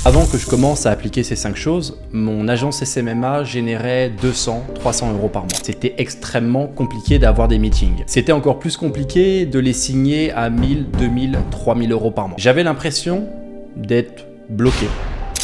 Avant que je commence à appliquer ces 5 choses, mon agence SMMA générait 200, 300 euros par mois. C'était extrêmement compliqué d'avoir des meetings. C'était encore plus compliqué de les signer à 1000, 2000, 3000 euros par mois. J'avais l'impression d'être bloqué.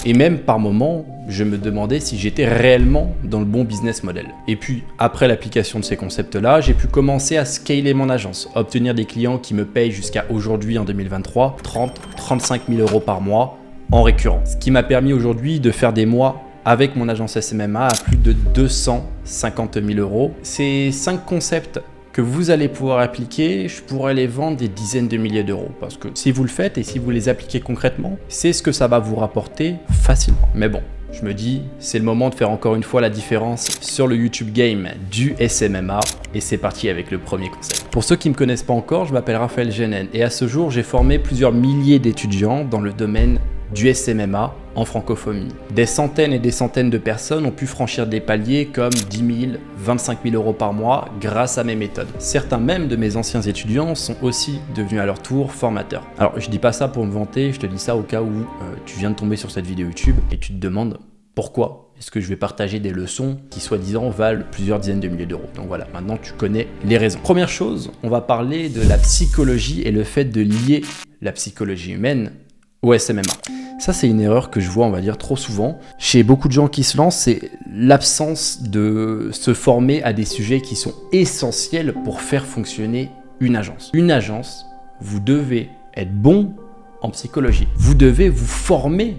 Et même par moments, je me demandais si j'étais réellement dans le bon business model. Et puis, après l'application de ces concepts-là, j'ai pu commencer à scaler mon agence, obtenir des clients qui me payent jusqu'à aujourd'hui en 2023, 30, 35 000 euros par mois en récurrent. Ce qui m'a permis aujourd'hui de faire des mois avec mon agence SMMA à plus de 250 000 euros. Ces 5 concepts que vous allez pouvoir appliquer, je pourrais les vendre des dizaines de milliers d'euros. Parce que si vous le faites et si vous les appliquez concrètement, c'est ce que ça va vous rapporter facilement. Mais bon, je me dis, c'est le moment de faire encore une fois la différence sur le YouTube game du SMMA. Et c'est parti avec le premier concept. Pour ceux qui ne me connaissent pas encore, je m'appelle Raphaël Génen. Et à ce jour, j'ai formé plusieurs milliers d'étudiants dans le domaine du SMMA en francophonie. Des centaines et des centaines de personnes ont pu franchir des paliers comme 10 000, 25 000 euros par mois grâce à mes méthodes. Certains même de mes anciens étudiants sont aussi devenus à leur tour formateurs. Alors je dis pas ça pour me vanter, je te dis ça au cas où tu viens de tomber sur cette vidéo YouTube et tu te demandes pourquoi est-ce que je vais partager des leçons qui soi-disant valent plusieurs dizaines de milliers d'euros. Donc voilà, maintenant tu connais les raisons. Première chose, on va parler de la psychologie et le fait de lier la psychologie humaine au SMMA. Ça, c'est une erreur que je vois, on va dire, trop souvent. Chez beaucoup de gens qui se lancent, c'est l'absence de se former à des sujets qui sont essentiels pour faire fonctionner une agence. Une agence, vous devez être bon en psychologie. Vous devez vous former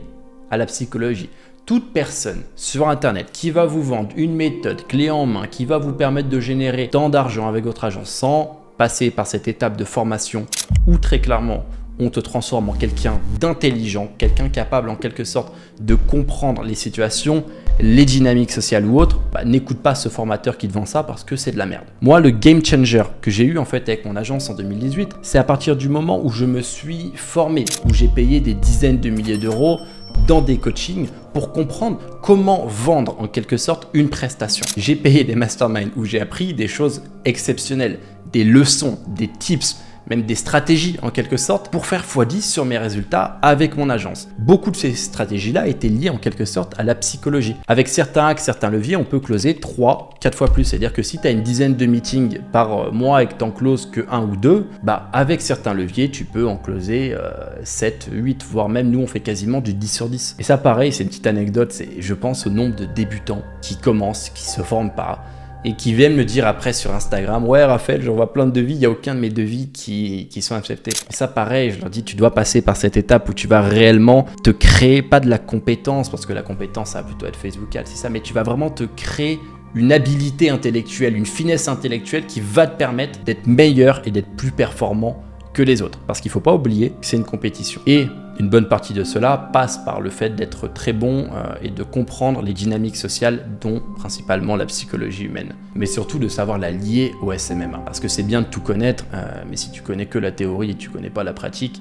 à la psychologie. Toute personne sur Internet qui va vous vendre une méthode clé en main, qui va vous permettre de générer tant d'argent avec votre agence sans passer par cette étape de formation où très clairement, on te transforme en quelqu'un d'intelligent, quelqu'un capable en quelque sorte de comprendre les situations, les dynamiques sociales ou autres, n'écoute pas ce formateur qui te vend ça parce que c'est de la merde. Moi, le game changer que j'ai eu en fait avec mon agence en 2018, c'est à partir du moment où je me suis formé, où j'ai payé des dizaines de milliers d'euros dans des coachings pour comprendre comment vendre en quelque sorte une prestation. J'ai payé des masterminds où j'ai appris des choses exceptionnelles, des leçons, des tips, même des stratégies en quelque sorte pour faire x10 sur mes résultats avec mon agence. Beaucoup de ces stratégies-là étaient liées en quelque sorte à la psychologie. Avec certains hacks, certains leviers, on peut closer 3, 4 fois plus. C'est-à-dire que si tu as une dizaine de meetings par mois et que tu en closes que 1 ou 2, avec certains leviers, tu peux en closer 7, 8, voire même nous, on fait quasiment du 10 sur 10. Et ça, pareil, c'est une petite anecdote, c'est je pense au nombre de débutants qui commencent, qui se forment pas, et qui viennent me dire après sur Instagram « Ouais Raphaël, j'envoie plein de devis, il n'y a aucun de mes devis qui sont acceptés. » Et ça pareil, je leur dis tu dois passer par cette étape où tu vas réellement te créer, pas de la compétence, parce que la compétence ça va plutôt être Facebookal, c'est ça, mais tu vas vraiment te créer une habilité intellectuelle, une finesse intellectuelle qui va te permettre d'être meilleur et d'être plus performant que les autres. Parce qu'il ne faut pas oublier que c'est une compétition. Et une bonne partie de cela passe par le fait d'être très bon et de comprendre les dynamiques sociales, dont principalement la psychologie humaine. Mais surtout de savoir la lier au SMMA. Parce que c'est bien de tout connaître, mais si tu connais que la théorie et tu connais pas la pratique,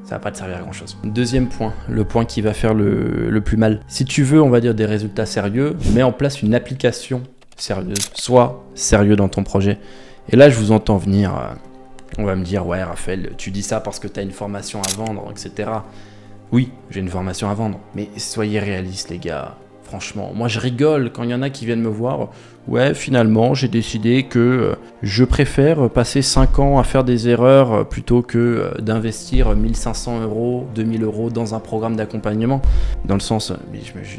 ça va pas te servir à grand chose. Deuxième point, le point qui va faire le plus mal. Si tu veux, on va dire, des résultats sérieux, mets en place une application sérieuse. Sois sérieux dans ton projet. Et là, je vous entends venir... on va me dire, ouais Raphaël, tu dis ça parce que tu as une formation à vendre, etc. Oui, j'ai une formation à vendre, mais soyez réalistes les gars. Franchement, moi je rigole quand il y en a qui viennent me voir. Ouais, finalement, j'ai décidé que je préfère passer 5 ans à faire des erreurs plutôt que d'investir 1500 euros, 2000 euros dans un programme d'accompagnement. Dans le sens,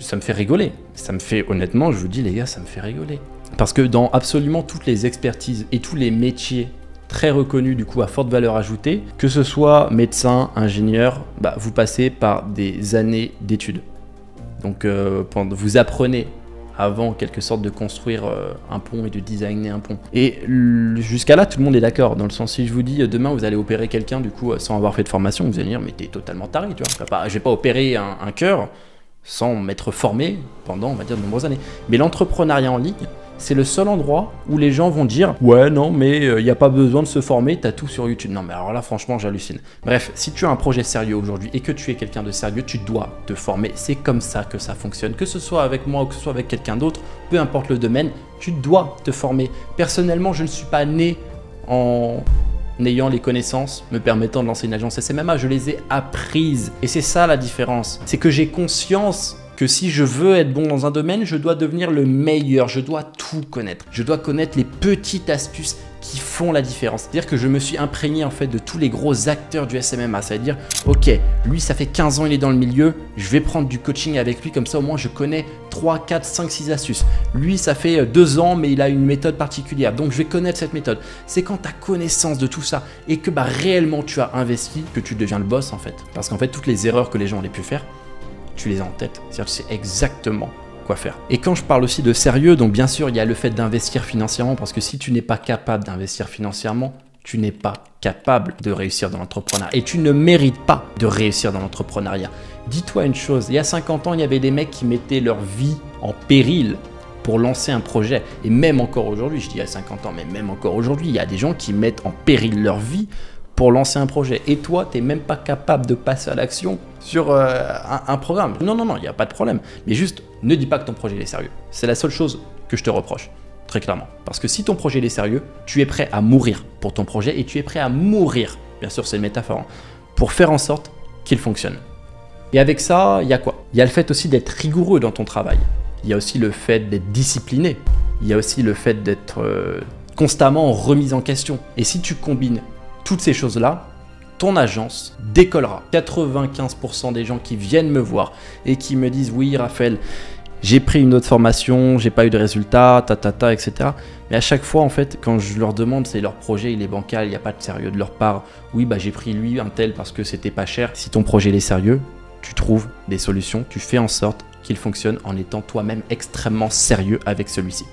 ça me fait rigoler. Ça me fait, honnêtement, je vous dis les gars, ça me fait rigoler. Parce que dans absolument toutes les expertises et tous les métiers très reconnu du coup à forte valeur ajoutée, que ce soit médecin, ingénieur, vous passez par des années d'études. Donc vous apprenez avant en quelque sorte de construire un pont et de designer un pont. Et jusqu'à là, tout le monde est d'accord. Dans le sens, si je vous dis demain vous allez opérer quelqu'un du coup sans avoir fait de formation, vous allez dire mais t'es totalement taré, tu vois. Je vais pas opérer un cœur sans m'être formé pendant, on va dire, de nombreuses années. Mais l'entrepreneuriat en ligne, c'est le seul endroit où les gens vont dire « Ouais, non, mais il n'y a pas besoin de se former, t'as tout sur YouTube. » Non, mais alors là, franchement, j'hallucine. Bref, si tu as un projet sérieux aujourd'hui et que tu es quelqu'un de sérieux, tu dois te former. C'est comme ça que ça fonctionne. Que ce soit avec moi ou que ce soit avec quelqu'un d'autre, peu importe le domaine, tu dois te former. Personnellement, je ne suis pas né en ayant les connaissances me permettant de lancer une agence SMMA, je les ai apprises. Et c'est ça la différence, c'est que j'ai conscience que si je veux être bon dans un domaine, je dois devenir le meilleur, je dois tout connaître. Je dois connaître les petites astuces qui font la différence. C'est-à-dire que je me suis imprégné en fait de tous les gros acteurs du SMMA. Ça veut dire, ok, lui ça fait 15 ans il est dans le milieu, je vais prendre du coaching avec lui, comme ça au moins je connais 3, 4, 5, 6 astuces. Lui ça fait 2 ans mais il a une méthode particulière, donc je vais connaître cette méthode. C'est quand tu as connaissance de tout ça et que réellement tu as investi que tu deviens le boss en fait. Parce qu'en fait toutes les erreurs que les gens auraient pu faire, tu les as en tête. C'est-à-dire que tu sais exactement quoi faire. Et quand je parle aussi de sérieux, donc bien sûr, il y a le fait d'investir financièrement, parce que si tu n'es pas capable d'investir financièrement, tu n'es pas capable de réussir dans l'entrepreneuriat. Et tu ne mérites pas de réussir dans l'entrepreneuriat. Dis-toi une chose, il y a 50 ans, il y avait des mecs qui mettaient leur vie en péril pour lancer un projet. Et même encore aujourd'hui, je dis il y a 50 ans, mais même encore aujourd'hui, il y a des gens qui mettent en péril leur vie pour lancer un projet. Et toi, tu n'es même pas capable de passer à l'action sur un programme. Non, il n'y a pas de problème. Mais juste, ne dis pas que ton projet est sérieux. C'est la seule chose que je te reproche, très clairement. Parce que si ton projet est sérieux, tu es prêt à mourir pour ton projet et tu es prêt à mourir, bien sûr c'est une métaphore, pour faire en sorte qu'il fonctionne. Et avec ça, il y a quoi? Il y a le fait aussi d'être rigoureux dans ton travail. Il y a aussi le fait d'être discipliné. Il y a aussi le fait d'être constamment remis en question. Et si tu combines toutes ces choses-là, ton agence décollera. 95% des gens qui viennent me voir et qui me disent « Oui, Raphaël, j'ai pris une autre formation, j'ai pas eu de résultats, etc. » Mais à chaque fois, en fait, quand je leur demande, c'est leur projet, il est bancal, il n'y a pas de sérieux de leur part. Oui, j'ai pris lui, un tel, parce que c'était pas cher. Si ton projet il est sérieux, tu trouves des solutions, tu fais en sorte qu'il fonctionne en étant toi-même extrêmement sérieux avec celui-ci.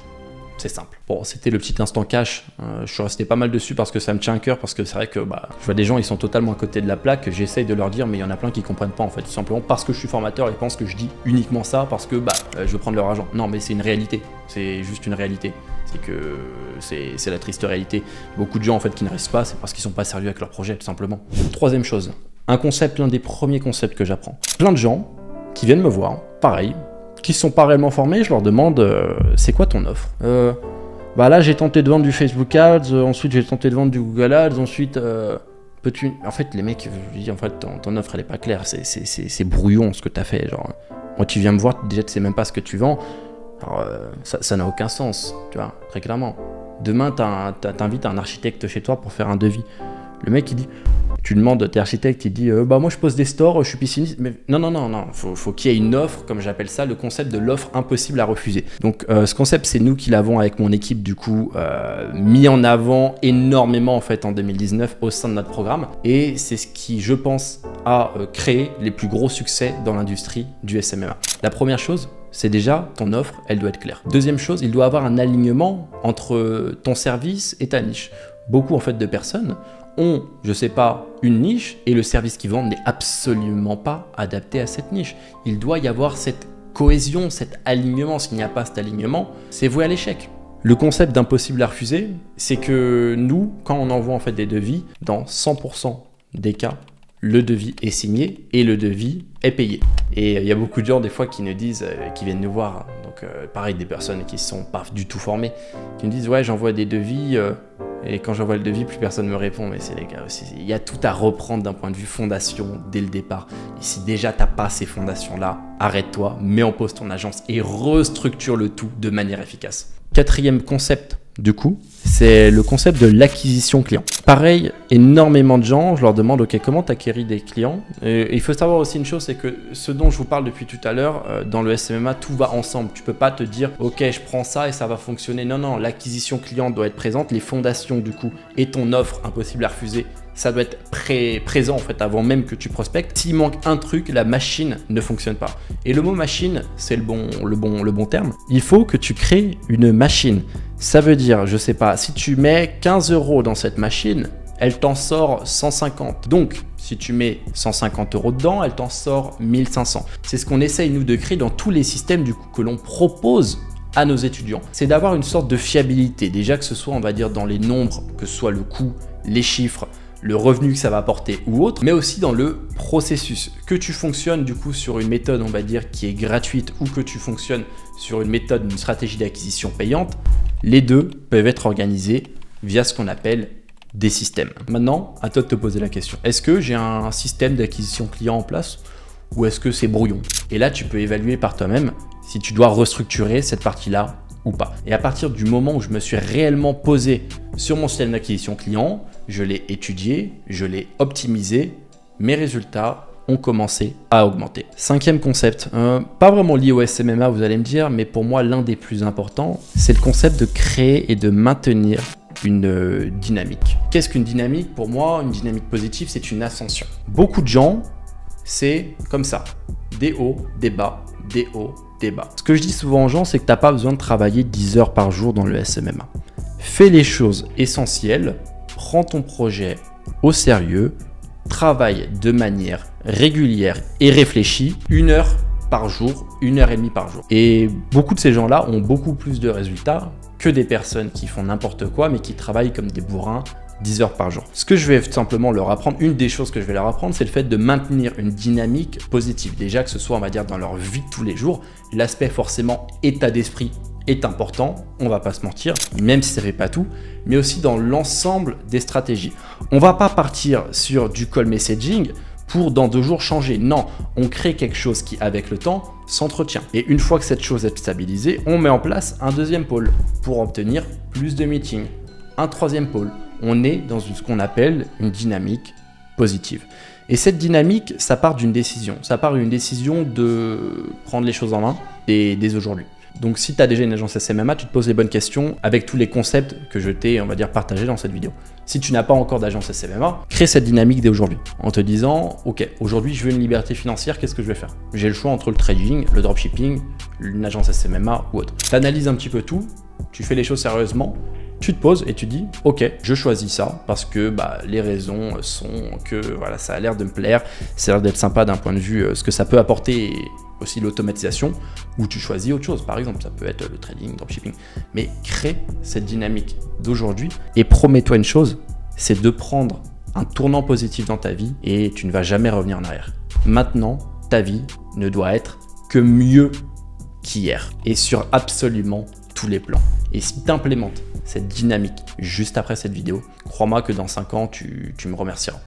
C'est simple. Bon, c'était le petit instant cash. Je suis resté pas mal dessus parce que ça me tient à cœur, parce que c'est vrai que je vois des gens, ils sont totalement à côté de la plaque. J'essaye de leur dire, mais il y en a plein qui comprennent pas en fait. Tout simplement parce que je suis formateur, ils pensent que je dis uniquement ça parce que je veux prendre leur argent. Non, mais c'est une réalité. C'est juste une réalité. C'est que c'est la triste réalité. Beaucoup de gens en fait qui ne restent pas, c'est parce qu'ils sont pas sérieux avec leur projet, tout simplement. Troisième chose, un concept, l'un des premiers concepts que j'apprends. Plein de gens qui viennent me voir, pareil, qui ne sont pas réellement formés, je leur demande c'est quoi ton offre? Là j'ai tenté de vendre du Facebook Ads, ensuite j'ai tenté de vendre du Google Ads, ensuite peux-tu... En fait les mecs, je dis en fait ton offre elle est pas claire, c'est brouillon ce que tu as fait. Genre, moi tu viens me voir, déjà tu sais même pas ce que tu vends, alors ça n'a aucun sens, tu vois, très clairement. Demain t'invites un architecte chez toi pour faire un devis. Le mec il dit... Tu demandes, t'es architecte, il dit moi je pose des stores, je suis pisciniste, mais non, faut qu'il y ait une offre, comme j'appelle ça, le concept de l'offre impossible à refuser. Donc ce concept, c'est nous qui l'avons avec mon équipe du coup mis en avant énormément en fait en 2019 au sein de notre programme, et c'est ce qui, je pense, a créé les plus gros succès dans l'industrie du SMMA. La première chose, c'est déjà ton offre, elle doit être claire. Deuxième chose, il doit avoir un alignement entre ton service et ta niche. Beaucoup en fait de personnes ont, je sais pas, une niche et le service qu'ils vendent n'est absolument pas adapté à cette niche. Il doit y avoir cette cohésion, cet alignement. S'il n'y a pas cet alignement, c'est voué à l'échec. Le concept d'impossible à refuser, c'est que nous, quand on envoie en fait des devis, dans 100% des cas, le devis est signé et le devis est payé. Et il y a beaucoup de gens des fois qui nous disent, qui viennent nous voir, donc pareil des personnes qui ne sont pas du tout formées, qui nous disent ouais j'envoie des devis et quand j'envoie le devis plus personne me répond. Mais c'est les gars, il y a tout à reprendre d'un point de vue fondation dès le départ. Et si déjà t'as pas ces fondations là, arrête-toi, mets en pause ton agence et restructure le tout de manière efficace. Quatrième concept du coup, c'est le concept de l'acquisition client. Pareil, énormément de gens, je leur demande ok comment tu acquéris des clients. Et il faut savoir aussi une chose, c'est que ce dont je vous parle depuis tout à l'heure, dans le SMMA, tout va ensemble. Tu peux pas te dire ok je prends ça et ça va fonctionner. Non, l'acquisition client doit être présente, les fondations du coup et ton offre impossible à refuser, ça doit être présent en fait avant même que tu prospectes. S'il manque un truc, la machine ne fonctionne pas. Et le mot machine, c'est le bon terme. Il faut que tu crées une machine. Ça veut dire, je sais pas, si tu mets 15 € dans cette machine, elle t'en sort 150. Donc, si tu mets 150 € dedans, elle t'en sort 1500. C'est ce qu'on essaye nous de créer dans tous les systèmes du coup que l'on propose à nos étudiants. C'est d'avoir une sorte de fiabilité. Déjà que ce soit, on va dire, dans les nombres, que ce soit le coût, les chiffres, le revenu que ça va apporter ou autre, mais aussi dans le processus. Que tu fonctionnes du coup sur une méthode, on va dire, qui est gratuite ou que tu fonctionnes sur une méthode, une stratégie d'acquisition payante, les deux peuvent être organisés via ce qu'on appelle des systèmes. Maintenant, à toi de te poser la question. Est-ce que j'ai un système d'acquisition client en place ou est-ce que c'est brouillon? Et là, tu peux évaluer par toi-même si tu dois restructurer cette partie-là ou pas. Et à partir du moment où je me suis réellement posé sur mon système d'acquisition client, je l'ai étudié, je l'ai optimisé, mes résultats ont commencé à augmenter. Cinquième concept, pas vraiment lié au SMMA, vous allez me dire, mais pour moi l'un des plus importants, c'est le concept de créer et de maintenir une dynamique. Qu'est-ce qu'une dynamique? Pour moi, une dynamique positive, c'est une ascension. Beaucoup de gens, c'est comme ça, des hauts, des bas, des hauts, des bas. Ce que je dis souvent aux gens, c'est que tu n'as pas besoin de travailler 10 heures par jour dans le SMMA. Fais les choses essentielles, prends ton projet au sérieux, travaille de manière régulière et réfléchie, 1 heure par jour, 1h30 par jour. Et beaucoup de ces gens-là ont beaucoup plus de résultats que des personnes qui font n'importe quoi, mais qui travaillent comme des bourrins 10 heures par jour. Ce que je vais simplement leur apprendre, une des choses que je vais leur apprendre, c'est le fait de maintenir une dynamique positive. Déjà que ce soit, on va dire, dans leur vie de tous les jours, l'aspect forcément état d'esprit est important, on va pas se mentir, même si ça fait pas tout, mais aussi dans l'ensemble des stratégies. On va pas partir sur du call messaging pour dans 2 jours changer. Non, on crée quelque chose qui, avec le temps, s'entretient. Et une fois que cette chose est stabilisée, on met en place un 2e pôle pour obtenir plus de meetings, un 3e pôle. On est dans ce qu'on appelle une dynamique positive. Et cette dynamique, ça part d'une décision. Ça part d'une décision de prendre les choses en main dès aujourd'hui. Donc si tu as déjà une agence SMMA, tu te poses les bonnes questions avec tous les concepts que je t'ai, on va dire, partagés dans cette vidéo. Si tu n'as pas encore d'agence SMMA, crée cette dynamique dès aujourd'hui en te disant, ok, aujourd'hui je veux une liberté financière, qu'est-ce que je vais faire? J'ai le choix entre le trading, le dropshipping, une agence SMMA ou autre. Tu analyses un petit peu tout, tu fais les choses sérieusement, tu te poses et tu dis, ok, je choisis ça parce que les raisons sont que voilà, ça a l'air de me plaire, ça a l'air d'être sympa d'un point de vue ce que ça peut apporter et aussi l'automatisation, ou tu choisis autre chose, par exemple, ça peut être le trading, le dropshipping, mais crée cette dynamique d'aujourd'hui et promets-toi une chose, c'est de prendre un tournant positif dans ta vie et tu ne vas jamais revenir en arrière. Maintenant, ta vie ne doit être que mieux qu'hier et sur absolument tous les plans. Et si tu implémentes cette dynamique juste après cette vidéo, crois-moi que dans 5 ans, tu me remercieras.